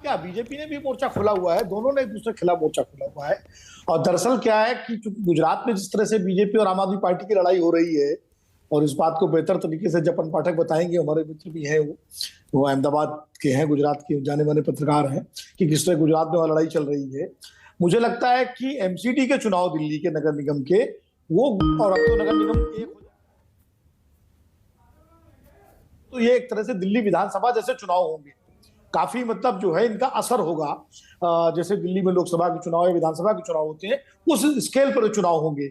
क्या बीजेपी ने भी मोर्चा खोला हुआ है, दोनों ने एक दूसरे के खिलाफ मोर्चा खोला हुआ है। और दरअसल क्या है कि गुजरात में जिस तरह से बीजेपी और आम आदमी पार्टी की लड़ाई हो रही है, और इस बात को बेहतर तरीके से जपन पाठक बताएंगे, हमारे मित्र भी हैं, वो अहमदाबाद के हैं, गुजरात के जाने माने पत्रकार हैं, कि किस तरह गुजरात में लड़ाई चल रही है। मुझे लगता है कि एमसीडी के चुनाव दिल्ली के नगर निगम के, वो और अब तो नगर निगम एक हो जाए, तो ये एक तरह से दिल्ली विधानसभा जैसे चुनाव होंगे। काफी मतलब जो है इनका असर होगा, जैसे दिल्ली में लोकसभा के चुनाव या विधानसभा के चुनाव होते हैं, उस स्केल पर चुनाव होंगे।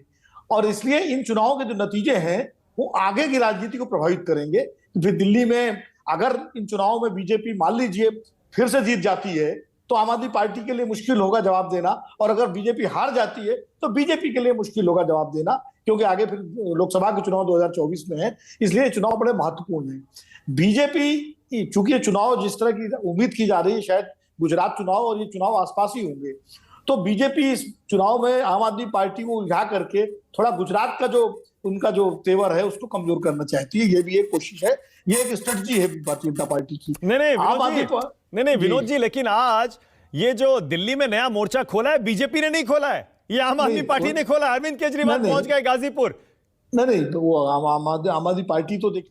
और इसलिए इन चुनावों के जो नतीजे हैं वो आगे की राजनीति को प्रभावित करेंगे। फिर दिल्ली में अगर इन चुनावों में बीजेपी मान लीजिए फिर से जीत जाती है, तो आम आदमी पार्टी के लिए मुश्किल होगा जवाब देना, और अगर बीजेपी हार जाती है तो बीजेपी के लिए मुश्किल होगा जवाब देना, क्योंकि आगे फिर लोकसभा के चुनाव 2024 में है। इसलिए चुनाव बड़े महत्वपूर्ण है। बीजेपी, चूंकि ये चुनाव जिस तरह की उम्मीद की जा रही है, शायद गुजरात चुनाव और ये चुनाव आसपास ही होंगे, तो बीजेपी इस चुनाव में आम आदमी पार्टी को उलझा करके थोड़ा गुजरात का जो उनका जो तेवर है उसको कमजोर करना चाहती है। ये भी एक कोशिश है, ये एक स्ट्रेटजी है भारतीय जनता पार्टी की। नहीं विनोद जी, लेकिन आज ये जो दिल्ली में नया मोर्चा खोला है, बीजेपी ने नहीं खोला है, ये आम आदमी पार्टी ने खोला। अरविंद केजरीवाल पहुंच गए गाजीपुर। नहीं, तो वो आम आदमी पार्टी तो देखिए,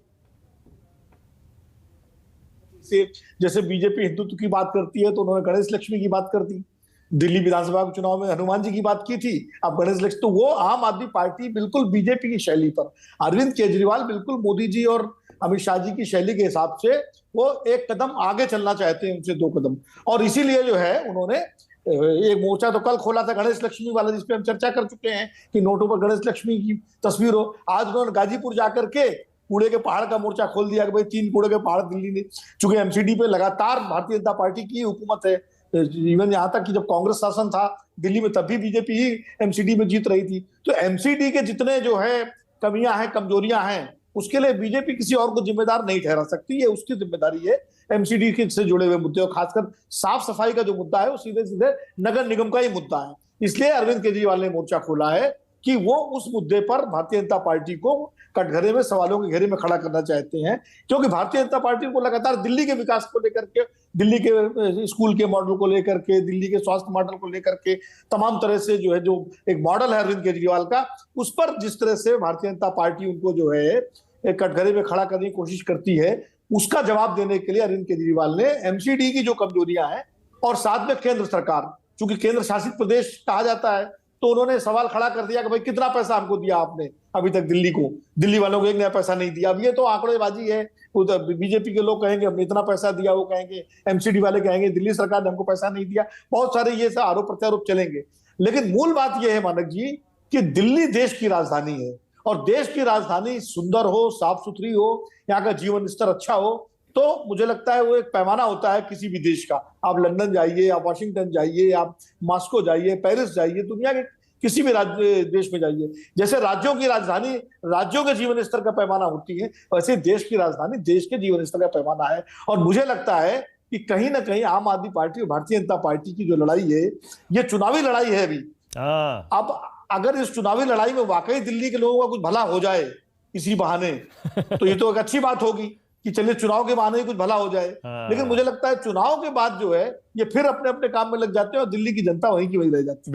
जैसे बीजेपी हिंदुत्व की बात करती है तो उन्होंने गणेश लक्ष्मी की बात कर दी, दिल्ली विधानसभा के चुनाव में हनुमान जी की बात की थी, अब गणेश लक्ष्मी। तो वो आम आदमी पार्टी बिल्कुल बीजेपी की शैली पर, अरविंद केजरीवाल बिल्कुल मोदी जी और अमित शाह जी की शैली के हिसाब से वो एक कदम आगे चलना चाहते हैं, उनसे 2 कदम। और इसीलिए जो है उन्होंने एक मोर्चा तो कल खोला था गणेश लक्ष्मी वाला, जिसपे हम चर्चा कर चुके हैं कि नोटों पर गणेश लक्ष्मी की तस्वीर हो। आज उन्होंने गाजीपुर जाकर के कूड़े के पहाड़ का मोर्चा खोल दिया कि भाई 3 कूड़े के पहाड़ दिल्ली ने, चूंकि एमसीडी पे लगातार भारतीय जनता पार्टी की हुकूमत है, इवन यहाँ तक कि जब कांग्रेस शासन था दिल्ली में तब भी बीजेपी ही एमसीडी में जीत रही थी। तो एमसीडी के जितने जो है कमियां हैं, कमजोरियां हैं, उसके लिए बीजेपी किसी और को जिम्मेदार नहीं ठहरा सकती, ये उसकी जिम्मेदारी है। एमसीडी से जुड़े हुए मुद्दे और खासकर साफ सफाई का जो मुद्दा है वो सीधे सीधे नगर निगम का ही मुद्दा है। इसलिए अरविंद केजरीवाल ने मोर्चा खोला है कि वो उस मुद्दे पर भारतीय जनता पार्टी को कटघरे में, सवालों के घेरे में खड़ा करना चाहते हैं, क्योंकि भारतीय जनता पार्टी को लगातार दिल्ली के विकास को लेकर के, दिल्ली के स्कूल के मॉडल को लेकर के, दिल्ली के स्वास्थ्य मॉडल को लेकर के, तमाम तरह से जो है जो एक मॉडल है अरविंद केजरीवाल का, उस पर जिस तरह से भारतीय जनता पार्टी उनको जो है एक कटघरे में खड़ा करने की कोशिश करती है, उसका जवाब देने के लिए अरविंद केजरीवाल ने एमसीडी की जो कमजोरियां हैं और साथ में केंद्र सरकार, चूंकि केंद्र शासित प्रदेश कहा जाता है, तो उन्होंने सवाल खड़ा कर दिया कि भाई कितना पैसा हमको दिया आपने अभी तक दिल्ली को, दिल्ली वालों को एक नया पैसा नहीं दिया। अब ये तो आंकड़ेबाजी है, बीजेपी के लोग कहेंगे हमने इतना पैसा दिया, वो कहेंगे, एमसीडी वाले कहेंगे दिल्ली सरकार ने हमको पैसा नहीं दिया, बहुत सारे ये सब आरोप प्रत्यारोप चलेंगे। लेकिन मूल बात यह है मानक जी कि दिल्ली देश की राजधानी है, और देश की राजधानी सुंदर हो, साफ सुथरी हो, यहाँ का जीवन स्तर अच्छा हो, तो मुझे लगता है वो एक पैमाना होता है किसी भी देश का। आप लंदन जाइए, आप वाशिंगटन जाइए, आप मॉस्को जाइए, पेरिस जाइए, दुनिया के किसी भी राज्य देश में जाइए, जैसे राज्यों की राजधानी राज्यों के जीवन स्तर का पैमाना होती है, वैसे देश की राजधानी देश के जीवन स्तर का पैमाना है। और मुझे लगता है कि कहीं ना कहीं आम आदमी पार्टी और भारतीय जनता पार्टी की जो लड़ाई है, ये चुनावी लड़ाई है अभी। अब अगर इस चुनावी लड़ाई में वाकई दिल्ली के लोगों का कुछ भला हो जाए इसी बहाने, तो ये तो एक अच्छी बात होगी कि चलिए चुनाव के बहाने ही कुछ भला हो जाए। लेकिन मुझे लगता है चुनाव के बाद जो है ये फिर अपने अपने काम में लग जाते हैं और दिल्ली की जनता वहीं की वहीं रह जाती है।